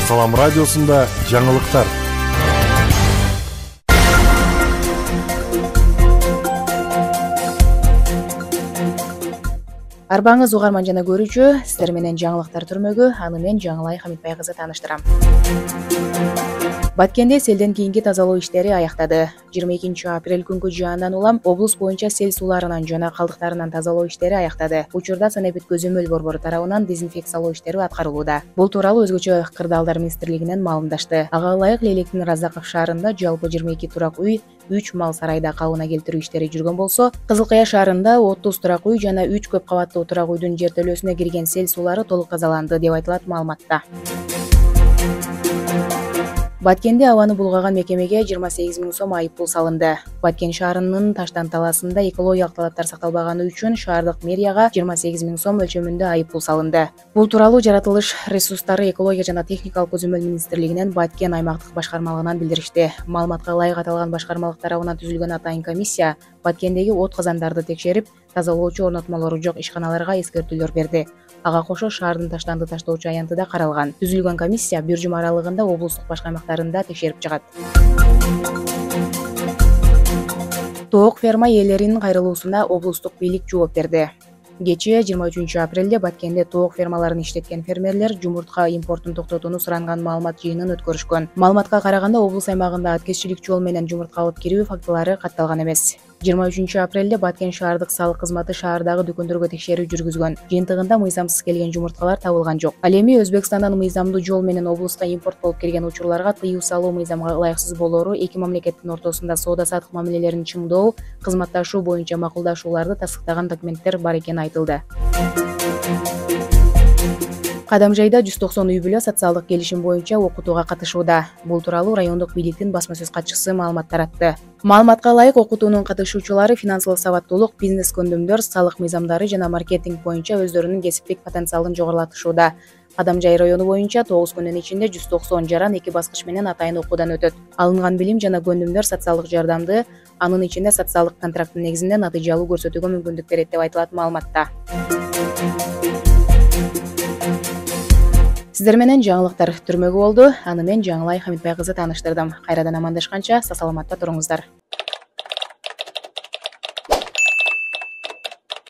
Салам радиосунда жаңылыктар. Арбаңыз угарман жана көрүүчү, сиздер менен жаңылыктар түрмөгү, аны мен Жаңылай Хамитбай кызы тааныштырам. Баткенде селден кийинки тазалоо иштери аяктады. 22 апрель күнгү жаандан улам облус боюнча сел сууларынан жана калдыктарынан тазалоо иштери аяктады. Учурда санэбит көзөмөл борбору тарабынан дезинфекциялоо иштери аткарылууда. Бул тууралуу өзгөчө кырдаалдар министрлигинен маалымдашты. Ага ылайык Лейлектин Разаков шаарында жалпы 22 турак үй, 3 мал сарайда калыбына келтирүү иштери жүргөн болсо, Кызыл Кая шаарында 30 турак үй жана 3 көп кабаттуу турак үйдүн жертөлөсүнө кирген сел суулары толук тазаланды деп айтылат маалыматта. Баткенде абаны булгаган мекемеге 28 000 сом айыппул салынды. Баткен шаарынын Таштан талаасында экологиялык талаптар сакталбаганы үчүн шаардык мэрияга 28 000 сом өлчөмүндө айыппул салынды. Бул тууралуу жаратылыш ресурстары, экология жана техникалык көзөмөл министрлигинен Баткен аймактык башкармалыгынан билдиришти. Маалыматка ылайык аталган башкармалык тарабынан түзүлгөн атайын комиссия Баткендеги от казандарды текшерип, тазалоочу орнотмолору жок ишканаларга эскертүүлөр берди. Ага кошо шаардын таштанды таштоочу аянты да каралган. Түзүлгөн комиссия бир жума аралыгында облустук башка аймактарында текшерип чыгат. Тоок ферма ээлеринин кайрылуусуна облустук бийлик жооп берди. Кечээ 23 апрелде Баткенде тоок фермаларын иштеткен фермерлер жумуртка импортун токтотууну суранган маалымат жыйынын өткөрүшкөн. Маалыматка караганда облус аймагында аткезчилик жол менен жумуртка алып кирүү фактылары катталган эмес. 23 апрелде Баткен шаардык салык кызматы шаардагы дүкөндөргө текшерүү жүргүзгөн. Жыйынтыгында мыйзамсыз келген жумурткалар табылган жок. Ал эми Өзбекстандан мыйзамдуу жол менен облуска импорт болуп кирген учурларга тыюу салуу мыйзамга ылайыксыз болоору, эки мамлекеттин ортосунда соода-саттык мамилелерин чыңдоо, кызматташуу боюнча макулдашууларды тастыктаган документтер бар экени айтылды. Кадамжайда 190 үй бүлө социалдык келишим боюнча окутууга катышууда. Бул тууралуу райондук бийликтин басма сөз катчысы маалымат таратты. Маалыматка ылайык окутуунун катышуучулары финансылык сабаттуулук, бизнес көндүмдөр, салык мыйзамдары жана маркетинг боюнча өздөрүнүн кесиптик потенциалын жогорулатышууда. Кадамжай району боюнча 9 күнүн ичинде 190 жаран 2 баскыч менен атайын окуудан өтөт. Алынган билим жана көндүмдөр социалдык жардамды, анын ичинде социалдык контракттын негизинде натыйжалуу көрсөтүүгө мүмкүндүк берет деп айтылат маалыматта. Сиздер менен жаңылыктар түрмөгү болду. Аны мен Жаңылай Хамитбай кызы тааныштырдым. Кайрадан амандашканча, саламатта туруңуздар.